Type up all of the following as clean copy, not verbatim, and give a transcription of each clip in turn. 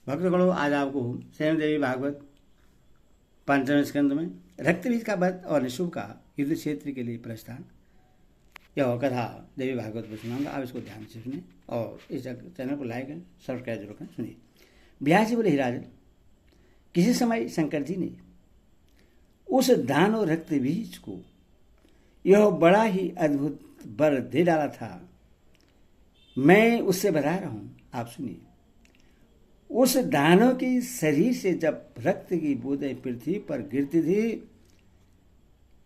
भक्तगणों, आज आपको स्वयं देवी भागवत पंचम स्कंद में रक्तबीज का वध और निशुभ का युद्ध क्षेत्र के लिए प्रस्थान, यह कथा देवी भागवत में सुनाऊंगा। आप इसको ध्यान से सुने और इस चैनल को लाइक करें, सब्सक्राइब जरूर करें। सुनिए। ब्यास जी बोले, ही राजन, किसी समय शंकर जी ने उस दानव रक्तबीज को यह बड़ा ही अद्भुत वर दे डाला था। मैं उससे बता रहा हूं, आप सुनिए। उस दानव के शरीर से जब रक्त की बूंदें पृथ्वी पर गिरती थी,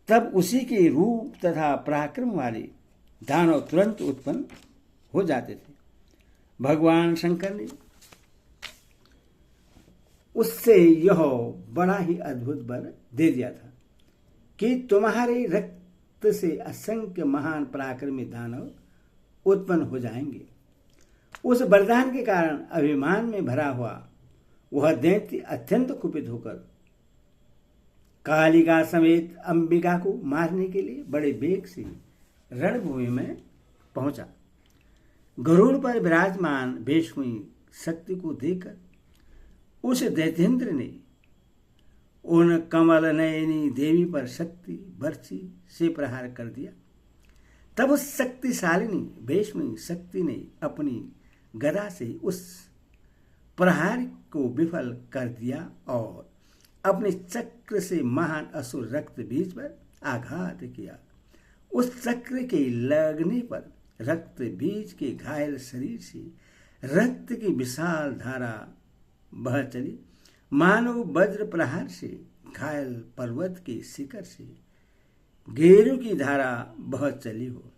तब उसी के रूप तथा पराक्रम वाले दानव तुरंत उत्पन्न हो जाते थे। भगवान शंकर ने उससे यह बड़ा ही अद्भुत वर दे दिया था कि तुम्हारे रक्त से असंख्य महान पराक्रमी दानव उत्पन्न हो जाएंगे। उस वरदान के कारण अभिमान में भरा हुआ वह दैत्य अत्यंत कुपित होकर कालिका समेत अंबिका को मारने के लिए बड़े वेग से रणभूमि में पहुंचा। गरुड़ पर विराजमान भीष्मी शक्ति को देखकर उस दैत्येंद्र ने उन कमल नयनी देवी पर शक्ति बर्छी से प्रहार कर दिया। तब उस शक्तिशालिनी भीष्मी शक्ति ने अपनी गदा से उस प्रहार को विफल कर दिया और अपने चक्र से महान असुर रक्त बीज पर आघात किया। उस चक्र के लगने पर रक्त बीज के घायल शरीर से रक्त की विशाल धारा बह चली, मानो वज्र प्रहार से घायल पर्वत के शिखर से गेरू की धारा बह चली हो।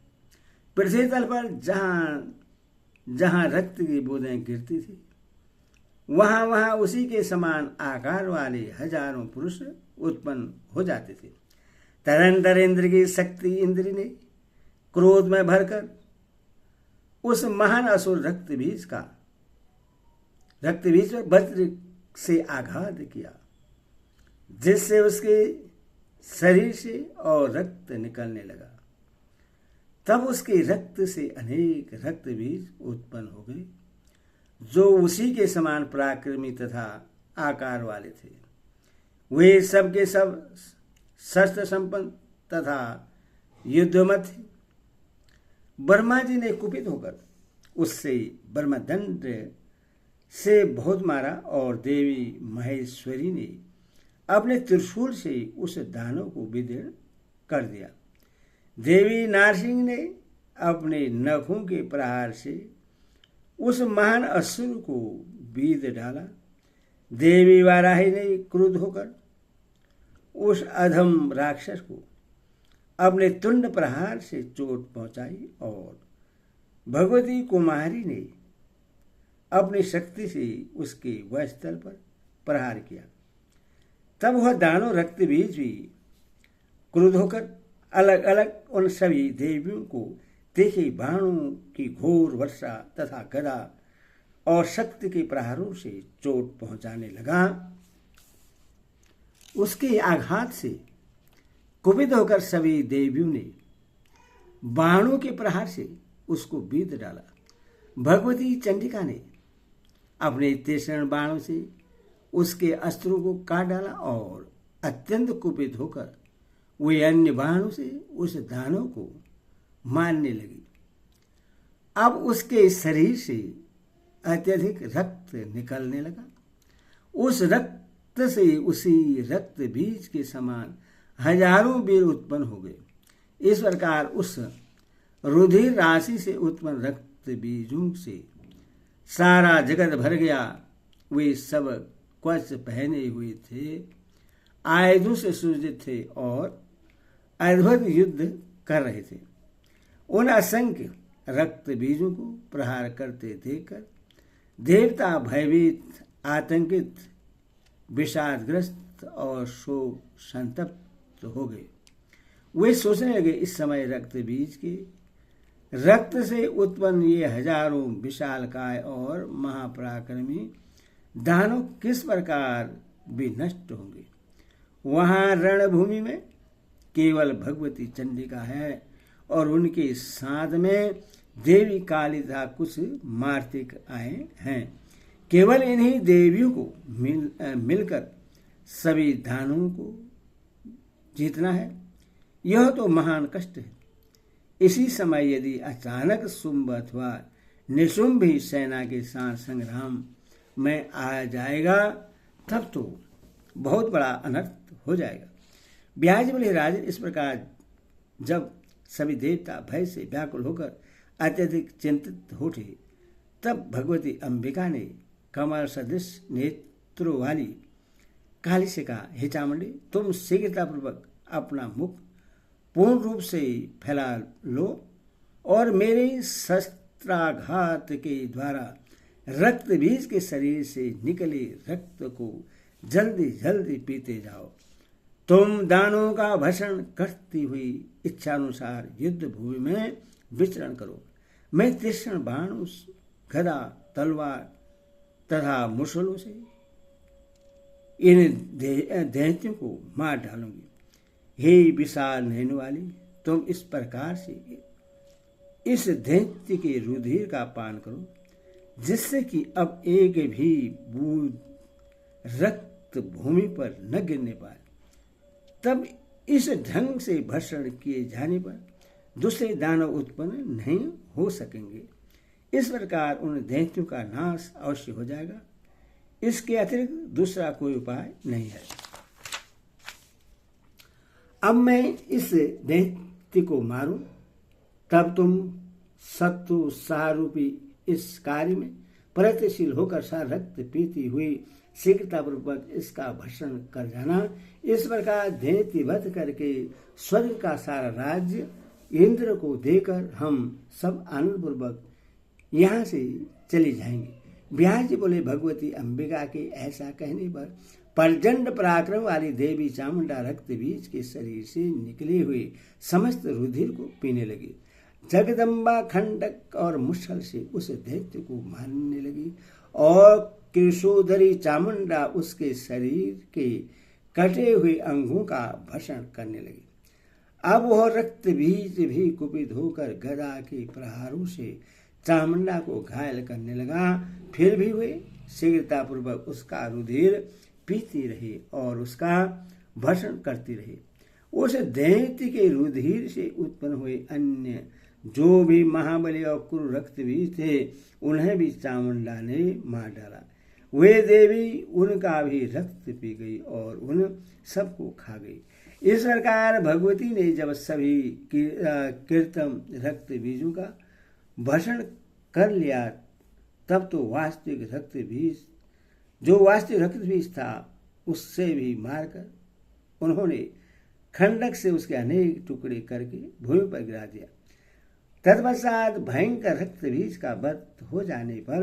पृथ्वी तल पर जहां जहां रक्त की बूंदें गिरती थी, वहां वहां उसी के समान आकार वाले हजारों पुरुष उत्पन्न हो जाते थे। तदंतर इंद्र की शक्ति इंद्र ने क्रोध में भरकर उस महान असुर रक्तबीज पर वज्र से आघात किया, जिससे उसके शरीर से और रक्त निकलने लगा। तब उसके रक्त से अनेक रक्तबीज उत्पन्न हो गए, जो उसी के समान पराक्रमी तथा आकार वाले थे। वे सब के सब शस्त्र संपन्न तथा युद्धमत थे। ब्रह्मा जी ने कुपित होकर उससे ब्रह्मदंड से बहुत मारा और देवी महेश्वरी ने अपने त्रिशूल से उस दानव को विदीर्ण कर दिया। देवी नारसिंह ने अपने नखों के प्रहार से उस महान असुर को बीध डाला। देवी वाराही ने क्रुद्ध होकर उस अधम राक्षस को अपने तुंड प्रहार से चोट पहुंचाई और भगवती कुमारी ने अपनी शक्ति से उसके वक्षस्थल पर प्रहार किया। तब वह दानव रक्तबीज भी क्रुद्ध होकर अलग अलग उन सभी देवियों को तीखे बाणों की घोर वर्षा तथा गदा और शक्ति के प्रहारों से चोट पहुंचाने लगा। उसके आघात से कुपित होकर सभी देवियों ने बाणों के प्रहार से उसको बीध डाला। भगवती चंडिका ने अपने तीक्ष्ण बाणों से उसके अस्त्रों को काट डाला और अत्यंत कुपित होकर वे अन्य बाणों से उस दानव को मारने लगी। अब उसके शरीर से अत्यधिक रक्त निकलने लगा। उस रक्त से उसी रक्त बीज के समान हजारों वीर उत्पन्न हो गए। इस प्रकार उस रुधिर राशि से उत्पन्न रक्त बीजों से सारा जगत भर गया। वे सब कवच पहने हुए थे, आयुधों से सुसज्जित थे और अद्भुत युद्ध कर रहे थे। उन असंख्य रक्त बीजों को प्रहार करते देखकर देवता भयभीत, आतंकित, विषादग्रस्त और शोक संतप्त हो गए। वे सोचने लगे, इस समय रक्त बीज के रक्त से उत्पन्न ये हजारों विशालकाय और महापराक्रमी दानव किस प्रकार भी नष्ट होंगे। वहां रणभूमि में केवल भगवती चंडिका है और उनके साथ में देवी काली तथा कुछ मार्तिक आए हैं। केवल इन्हीं देवियों को मिलकर सभी दानवों को जीतना है। यह तो महान कष्ट है। इसी समय यदि अचानक शुंभ अथवा निशुंभ ही सेना के साथ संग्राम में आ जाएगा तब तो बहुत बड़ा अनर्थ हो जाएगा। ब्याज बोले, राजन, इस प्रकार जब सभी देवता भय से व्याकुल होकर अत्यधिक चिंतित हो उठे तब भगवती अंबिका ने कमल सदृश नेत्रों वाली काली से कहा, हे चामुंडी, तुम शीघ्रतापूर्वक अपना मुख पूर्ण रूप से फैला लो और मेरे शस्त्राघात के द्वारा रक्त बीज के शरीर से निकले रक्त को जल्दी जल्दी पीते जाओ। तुम दानों का भक्षण करती हुई इच्छानुसार युद्ध भूमि में विचरण करो। मैं तीक्ष्ण बाण, गदा, तलवार तथा मुसलों से इन दैत्यों को मार डालूंगी। हे विशाल नैन वाली, तुम इस प्रकार से इस दैत्य के रुधिर का पान करो जिससे कि अब एक भी बूंद रक्त भूमि पर न गिरने पाए। तब इस ढंग से भक्षण किए जाने पर दूसरे दानव उत्पन्न नहीं हो सकेंगे। इस प्रकार उन दैत्यों का नाश अवश्य हो जाएगा। इसके अतिरिक्त दूसरा कोई उपाय नहीं है। अब मैं इस दैत्य को मारूं तब तुम शत्रु सारूपी इस कार्य में प्रयत्नशील होकर सारा रक्त पीती हुई शीघ्रतापूर्वक इसका भक्षण कर जाना। इस प्रकार दैत्य वध करके स्वर्ग का सारा राज्य इंद्र को देकर हम सब आनंद पूर्वक यहाँ से चले जाएंगे। ब्यास जी बोले, भगवती अंबिका के ऐसा कहने पर प्रचंड पराक्रम वाली देवी चामुंडा रक्त बीज के शरीर से निकले हुए समस्त रुधिर को पीने लगी। जगदम्बा खंडक और मुसल से उस दैत्य को मारने लगी और कृशोधरी चामुंडा उसके शरीर के कटे हुए अंगों का भक्षण करने लगी। अब वह रक्त बीज भी कुपित होकर गदा के प्रहारों से चामुंडा को घायल करने लगा। फिर भी वे शीघ्रतापूर्वक उसका रुधिर पीती रही और उसका भक्षण करती रही। उस दैत्य के रुधिर से उत्पन्न हुए अन्य जो भी महाबली और क्रूर रक्त बीज थे उन्हें भी चामुंडा ने मार डाला। वे देवी उनका भी रक्त पी गई और उन सबको खा गई। इस प्रकार भगवती ने जब सभी कृत्रिम रक्त बीजों का भक्षण कर लिया तब तो वास्तविक रक्त बीज था उससे भी मारकर उन्होंने खंडक से उसके अनेक टुकड़े करके भूमि पर गिरा दिया। तत्पश्चात भयंकर रक्त बीज का वध हो जाने पर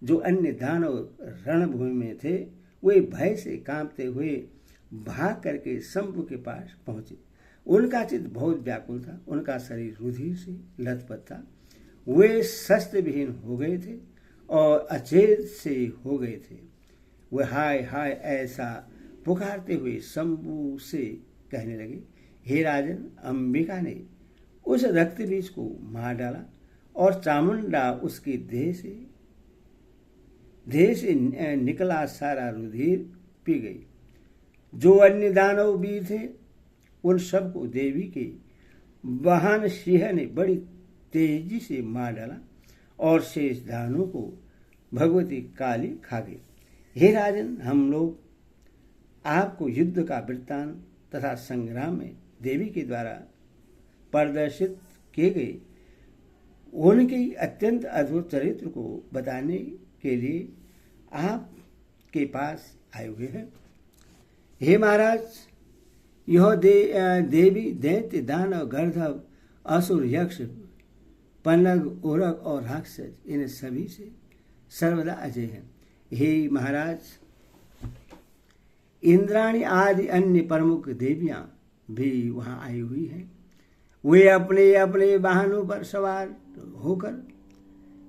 जो अन्य दानव रणभूमि में थे वे भय से कांपते हुए भाग करके शंभु के पास पहुंचे। उनका चित्त बहुत व्याकुल था, उनका शरीर रुधिर से लथपथ था। वे शस्त्र विहीन हो गए थे और अचेत से हो गए थे। वे हाय हाय ऐसा पुकारते हुए शंभु से कहने लगे, हे राजन, अंबिका ने उस रक्त बीज को मार डाला और चामुंडा उसकी देह से निकला सारा रुधिर पी गई। जो अन्य दानव वीर थे उन सबको देवी के वाहन सिंह ने बड़ी तेजी से मार डाला और शेष दानवों को भगवती काली खा गई। हे राजन, हम लोग आपको युद्ध का वृत्तांत तथा संग्राम में देवी के द्वारा प्रदर्शित किए गए उनके अत्यंत अद्भुत चरित्र को बताने के लिए आपके पास आए हुए हैं। हे महाराज, यह देवी दैत्य दानव गर्धव असुर यक्ष पन्नग ओरक और राक्षस इन सभी से सर्वदा अजय है। हे महाराज, इंद्राणी आदि अन्य प्रमुख देवियां भी वहां आई हुई हैं। वे अपने अपने वाहनों पर सवार होकर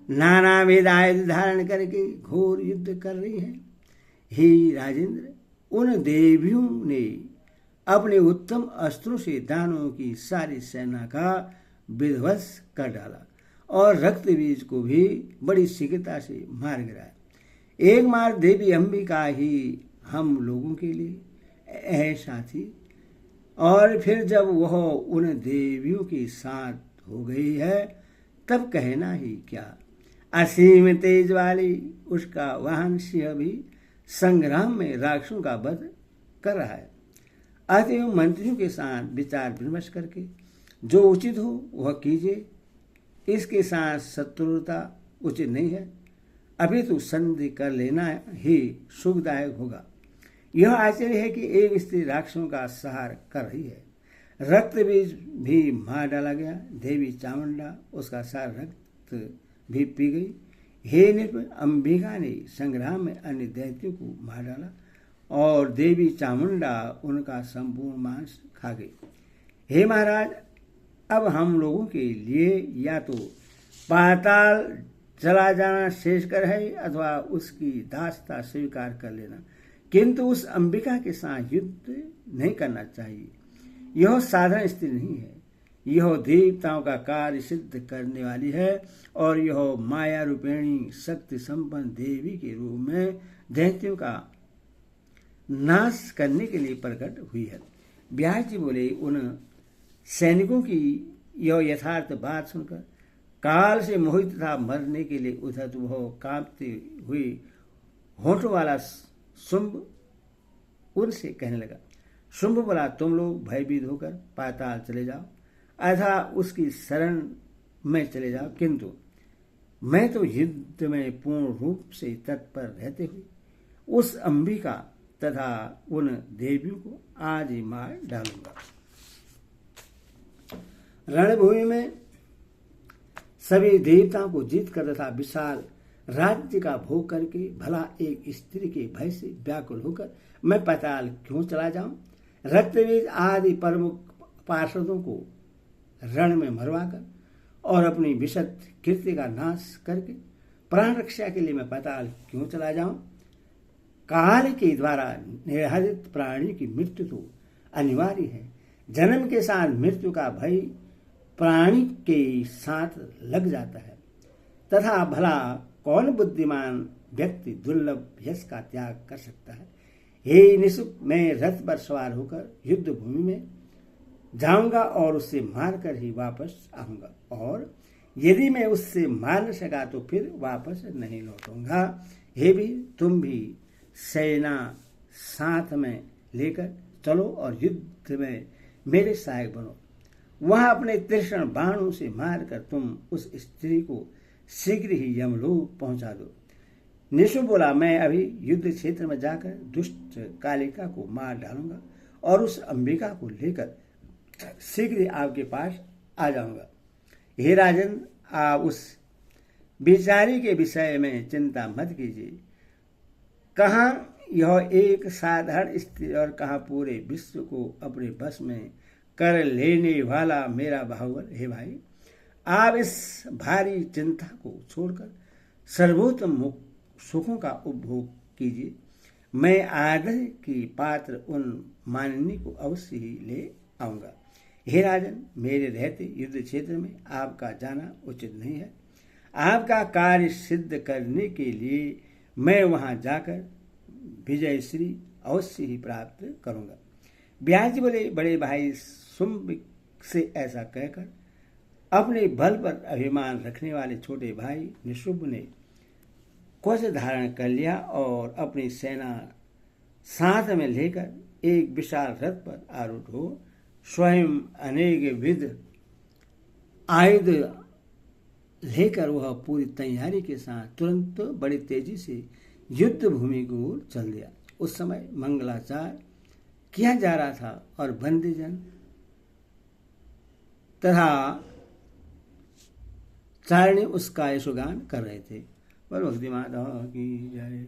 नाना वेद आयुध धारण करके घोर युद्ध कर रही हैं। हे राजेंद्र, उन देवियों ने अपने उत्तम अस्त्रों से दानवों की सारी सेना का विध्वंस कर डाला और रक्त बीज को भी बड़ी शीघ्रता से मार गिराया। एक मार देवी अंबिका ही हम लोगों के लिए ऐसा थी, और फिर जब वह उन देवियों के साथ हो गई है तब कहना ही क्या। असीम तेज वाली उसका वाहन सिंह भी संग्राम में राक्षसों का वध कर रहा है। अतएव मंत्रियों के साथ विचार विमर्श करके जो उचित हो वह कीजिए। इसके साथ शत्रुता उचित नहीं है, अभी तो संधि कर लेना ही सुखदायक होगा। यह आश्चर्य है कि एक स्त्री राक्षसों का सहार कर रही है। रक्त बीज भी मार डाला गया, देवी चामुंडा उसका सारा रक्त भी पी गई। हे नृप, अंबिका ने संग्राम में अन्य दैत्यों को मार डाला और देवी चामुंडा उनका संपूर्ण मांस खा गई। हे महाराज, अब हम लोगों के लिए या तो पाताल चला जाना शेषकर है अथवा उसकी दासता स्वीकार कर लेना, किंतु उस अंबिका के साथ युद्ध नहीं करना चाहिए। यह साधारण स्त्री नहीं है, यह देवताओं का कार्य सिद्ध करने वाली है और यह माया रूपिणी शक्ति संपन्न देवी के रूप में दैत्यों का नाश करने के लिए प्रकट हुई है। व्यास जी बोले, उन सैनिकों की यह यथार्थ बात सुनकर काल से मोहित तथा मरने के लिए उधत वह कांपते हुए होठों वाला शुंभ उनसे कहने लगा। शुंभ बोला, तुम लोग भयभीत होकर पाताल चले जाओ अथा उसकी शरण में चले जाओ, किंतु मैं तो युद्ध में पूर्ण रूप से तत्पर रहते हुए उस अंबिका तथा उन देवियों को आज ही मार डालूंगा। रणभूमि में सभी देवताओं को जीत कर तथा विशाल राज्य का भोग करके भला एक स्त्री के भय से व्याकुल होकर मैं पाताल क्यों चला जाऊं। रक्तबीज आदि प्रमुख पार्षदों को रण में मरवाकर और अपनी विशद कीर्ति का नाश करके प्राण रक्षा के लिए मैं पाताल क्यों चला जाऊं। काल के द्वारा निर्धारित प्राणी की मृत्यु तो अनिवार्य है। जन्म के साथ मृत्यु का भय प्राणी के साथ लग जाता है तथा भला कौन बुद्धिमान व्यक्ति दुर्लभ यश का त्याग कर सकता है। हे निशुक, मैं रथ पर सवार होकर युद्ध भूमि में जाऊंगा और उससे मारकर ही वापस आऊंगा, और यदि मैं उससे मार न सका तो फिर वापस नहीं लौटूंगा। हे भी, तुम भी सेना साथ में लेकर चलो और युद्ध में मेरे सहायक बनो। वहां अपने तीक्ष्ण बाणों से मारकर तुम उस स्त्री को शीघ्र ही यमलोक पहुंचा दो। निशु बोला, मैं अभी युद्ध क्षेत्र में जाकर दुष्ट कालिका को मार डालूंगा और उस अंबिका को लेकर शीघ्र ही आपके पास आ जाऊंगा। हे राजन, आप उस बेचारी के विषय में चिंता मत कीजिए। कहाँ यह एक साधारण स्त्री और कहाँ पूरे विश्व को अपने बस में कर लेने वाला मेरा बाहुबल। हे भाई, आप इस भारी चिंता को छोड़कर सर्वोत्तम सुखों का उपभोग कीजिए। मैं आदर की पात्र उन माननी को अवश्य ही ले आऊंगा। हे राजन, मेरे रहते युद्ध क्षेत्र में आपका जाना उचित नहीं है। आपका कार्य सिद्ध करने के लिए मैं वहां जाकर विजय श्री अवश्य ही प्राप्त करूंगा। व्यास जी बोले, बड़े भाई शुंभ से ऐसा कहकर अपने बल पर अभिमान रखने वाले छोटे भाई निशुंभ ने कवच धारण कर लिया और अपनी सेना साथ में लेकर एक विशाल रथ पर आरूढ़ हो स्वयं अनेक विध आयुध लेकर वह पूरी तैयारी के साथ तुरंत बड़ी तेजी से युद्ध भूमि को ओर चल दिया। उस समय मंगलाचार किया जा रहा था और बंदीजन तथा चारणी उसका यशोगान कर रहे थे। बोलो भक्ति माता की जय।